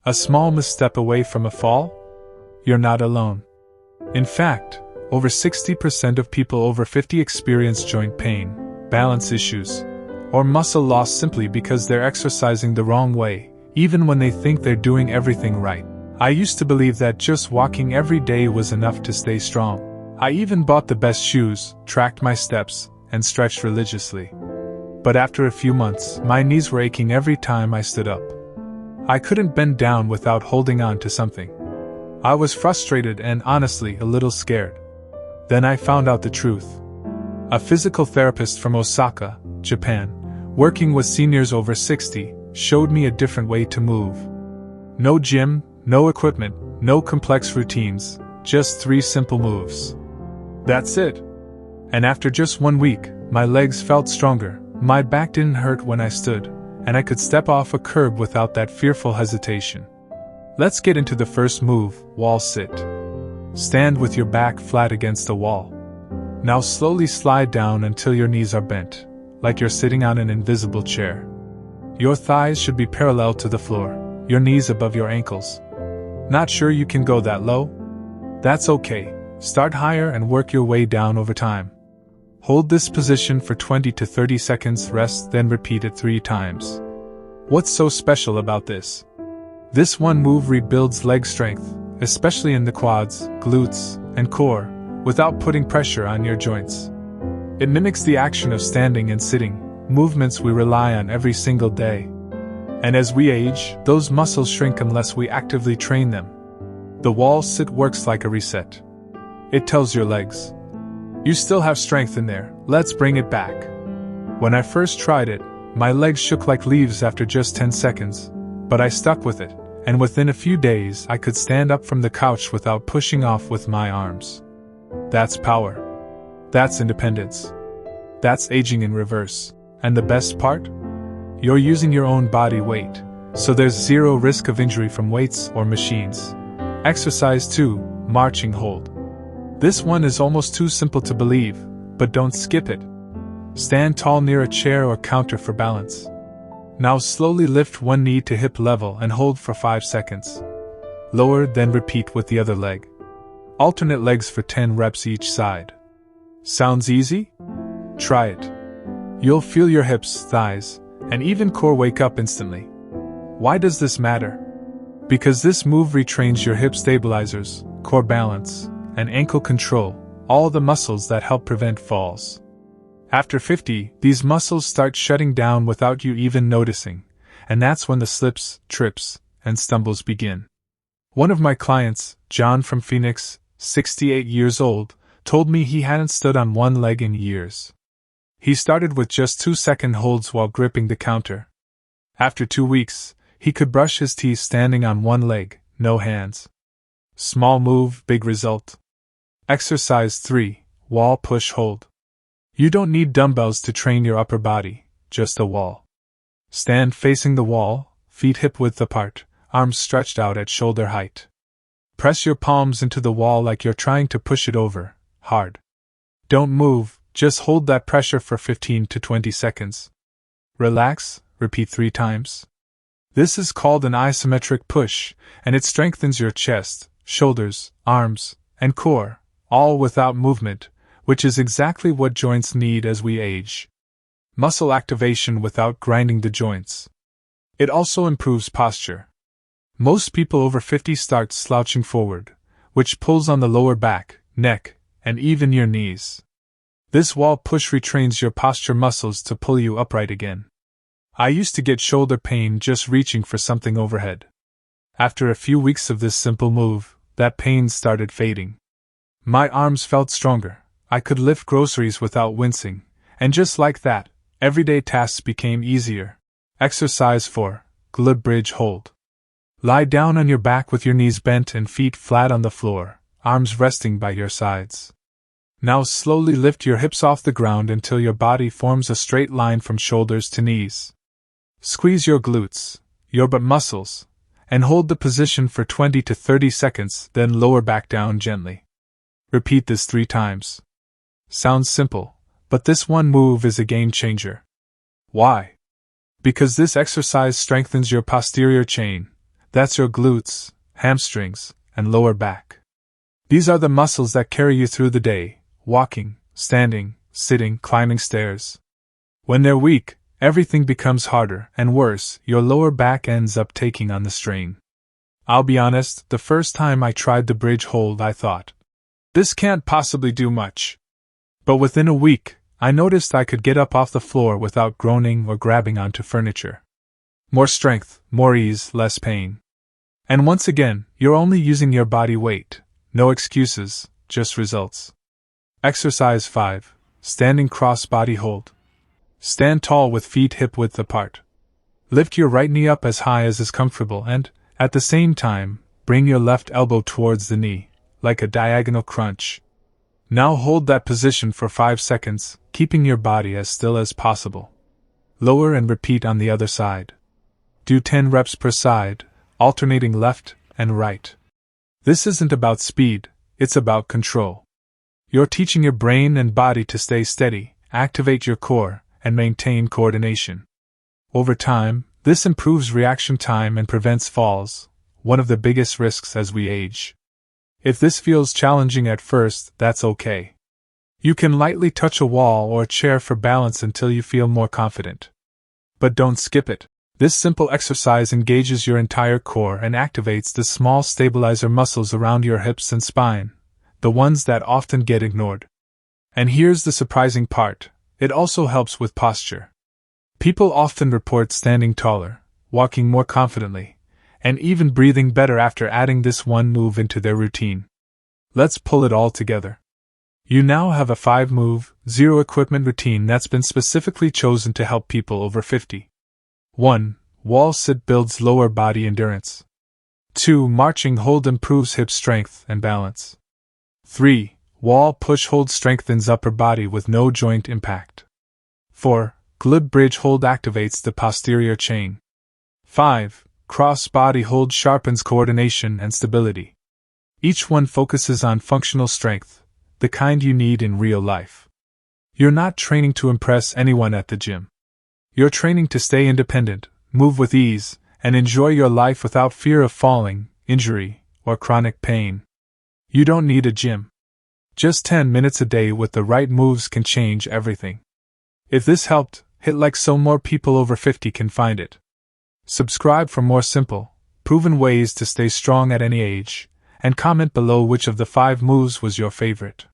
A small misstep away from a fall? You're not alone. In fact, over 60% of people over 50 experience joint pain, balance issues, or muscle loss simply because they're exercising the wrong way, even when they think they're doing everything right. I used to believe that just walking every day was enough to stay strong. I even bought the best shoes, tracked my steps, and stretched religiously. But after a few months, my knees were aching every time I stood up. I couldn't bend down without holding on to something. I was frustrated and honestly a little scared. Then I found out the truth. A physical therapist from Osaka, Japan, working with seniors over 60, showed me a different way to move. No gym, no equipment, no complex routines, just 3 simple moves. That's it. And after just 1 week, my legs felt stronger, my back didn't hurt when I stood, and I could step off a curb without that fearful hesitation. Let's get into the first move, wall sit. Stand with your back flat against a wall. Now slowly slide down until your knees are bent, like you're sitting on an invisible chair. Your thighs should be parallel to the floor, your knees above your ankles. Not sure you can go that low? That's okay. Start higher and work your way down over time. Hold this position for 20 to 30 seconds, rest, then repeat it 3 times. What's so special about this? This one move rebuilds leg strength, especially in the quads, glutes, and core, without putting pressure on your joints. It mimics the action of standing and sitting, movements we rely on every single day. And as we age, those muscles shrink unless we actively train them. The wall sit works like a reset. It tells your legs, you still have strength in there, let's bring it back. When I first tried it, my legs shook like leaves after just 10 seconds, but I stuck with it, and within a few days I could stand up from the couch without pushing off with my arms. That's power. That's independence. That's aging in reverse. And the best part? You're using your own body weight, so there's zero risk of injury from weights or machines. Exercise 2, marching hold. This one is almost too simple to believe, but don't skip it. Stand tall near a chair or counter for balance. Now slowly lift one knee to hip level and hold for 5 seconds. Lower, then repeat with the other leg. Alternate legs for 10 reps each side. Sounds easy? Try it. You'll feel your hips, thighs, and even core wake up instantly. Why does this matter? Because this move retrains your hip stabilizers, core balance, and ankle control, all the muscles that help prevent falls. After 50, these muscles start shutting down without you even noticing, and that's when the slips, trips, and stumbles begin. One of my clients, John from Phoenix, 68 years old, told me he hadn't stood on one leg in years. He started with just 2-second holds while gripping the counter. After 2 weeks, he could brush his teeth standing on one leg, no hands. Small move, big result. Exercise 3, wall push hold. You don't need dumbbells to train your upper body, just a wall. Stand facing the wall, feet hip width apart, arms stretched out at shoulder height. Press your palms into the wall like you're trying to push it over, hard. Don't move, just hold that pressure for 15 to 20 seconds. Relax, repeat 3 times. This is called an isometric push, and it strengthens your chest, shoulders, arms, and core, all without movement, which is exactly what joints need as we age. Muscle activation without grinding the joints. It also improves posture. Most people over 50 start slouching forward, which pulls on the lower back, neck, and even your knees. This wall push retrains your posture muscles to pull you upright again. I used to get shoulder pain just reaching for something overhead. After a few weeks of this simple move, that pain started fading. My arms felt stronger, I could lift groceries without wincing, and just like that, everyday tasks became easier. Exercise 4, glute bridge hold. Lie down on your back with your knees bent and feet flat on the floor, arms resting by your sides. Now slowly lift your hips off the ground until your body forms a straight line from shoulders to knees. Squeeze your glutes, your butt muscles, and hold the position for 20 to 30 seconds, then lower back down gently. Repeat this 3 times. Sounds simple, but this one move is a game changer. Why? Because this exercise strengthens your posterior chain, That's your glutes, hamstrings, and lower back. These are the muscles that carry you through the day, walking, standing, sitting, climbing stairs. When they're weak, everything becomes harder, and worse, your lower back ends up taking on the strain. I'll be honest, the first time I tried the bridge hold I thought, this can't possibly do much. But within a week, I noticed I could get up off the floor without groaning or grabbing onto furniture. More strength, more ease, less pain. And once again, you're only using your body weight. No excuses, just results. Exercise 5. Standing cross-body hold. Stand tall with feet hip-width apart. Lift your right knee up as high as is comfortable and, at the same time, bring your left elbow towards the knee, like a diagonal crunch. Now hold that position for 5 seconds, keeping your body as still as possible. Lower and repeat on the other side. Do 10 reps per side, alternating left and right. This isn't about speed, it's about control. You're teaching your brain and body to stay steady, activate your core, and maintain coordination. Over time, this improves reaction time and prevents falls, one of the biggest risks as we age. If this feels challenging at first, that's okay. You can lightly touch a wall or a chair for balance until you feel more confident. But don't skip it. This simple exercise engages your entire core and activates the small stabilizer muscles around your hips and spine, the ones that often get ignored. And here's the surprising part, it also helps with posture. People often report standing taller, walking more confidently, and even breathing better after adding this one move into their routine. Let's pull it all together. You now have a 5-move, 0-equipment routine that's been specifically chosen to help people over 50. 1. Wall sit builds lower body endurance. 2. Marching hold improves hip strength and balance. 3. Wall push hold strengthens upper body with no joint impact. 4. Glib bridge hold activates the posterior chain. 5. Cross body hold sharpens coordination and stability. Each one focuses on functional strength, the kind you need in real life. You're not training to impress anyone at the gym. You're training to stay independent, move with ease, and enjoy your life without fear of falling, injury, or chronic pain. You don't need a gym. Just 10 minutes a day with the right moves can change everything. If this helped, hit like so more people over 50 can find it. Subscribe for more simple, proven ways to stay strong at any age, and comment below which of the 5 moves was your favorite.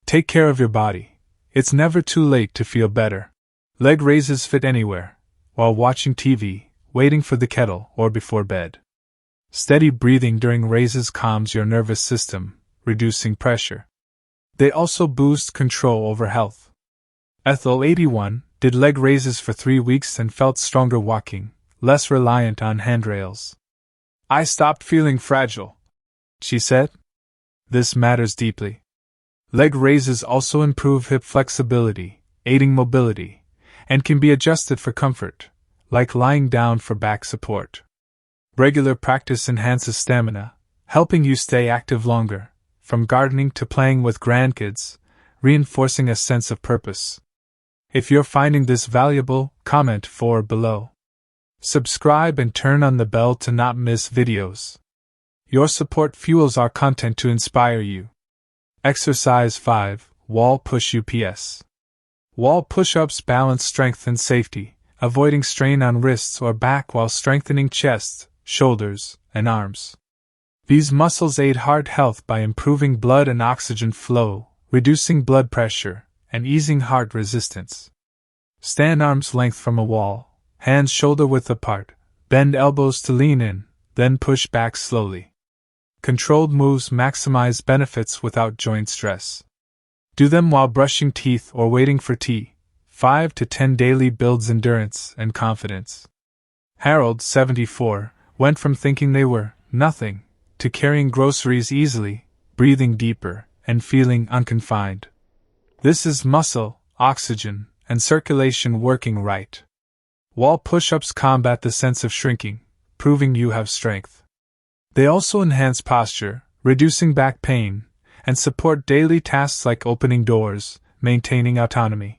Take care of your body. It's never too late to feel better. Leg raises fit anywhere, while watching TV, waiting for the kettle, or before bed. Steady breathing during raises calms your nervous system, reducing pressure. They also boost control over health. Ethel 81 did leg raises for 3 weeks and felt stronger walking, less reliant on handrails. I stopped feeling fragile, she said. This matters deeply. Leg raises also improve hip flexibility, aiding mobility, and can be adjusted for comfort, like lying down for back support. Regular practice enhances stamina, helping you stay active longer, from gardening to playing with grandkids, reinforcing a sense of purpose. If you're finding this valuable, comment for below. Subscribe and turn on the bell to not miss videos. Your support fuels our content to inspire you. Exercise 5. Wall push UPS. Wall push-ups balance strength and safety, avoiding strain on wrists or back while strengthening chest, shoulders, and arms. These muscles aid heart health by improving blood and oxygen flow, reducing blood pressure, and easing heart resistance. Stand arm's length from a wall, hands shoulder-width apart, bend elbows to lean in, then push back slowly. Controlled moves maximize benefits without joint stress. Do them while brushing teeth or waiting for tea. 5 to 10 daily builds endurance and confidence. Harold, 74, went from thinking they were nothing to carrying groceries easily, breathing deeper, and feeling unconfined. This is muscle, oxygen, and circulation working right. Wall push-ups combat the sense of shrinking, proving you have strength. They also enhance posture, reducing back pain, and support daily tasks like opening doors, maintaining autonomy.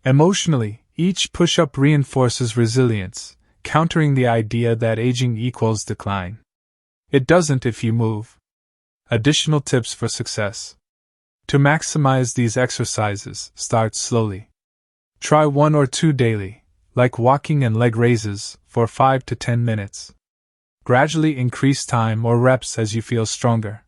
Emotionally, each push-up reinforces resilience, countering the idea that aging equals decline. It doesn't if you move. Additional tips for success. To maximize these exercises, start slowly. Try 1 or 2 daily, like walking and leg raises, for 5 to 10 minutes. Gradually increase time or reps as you feel stronger.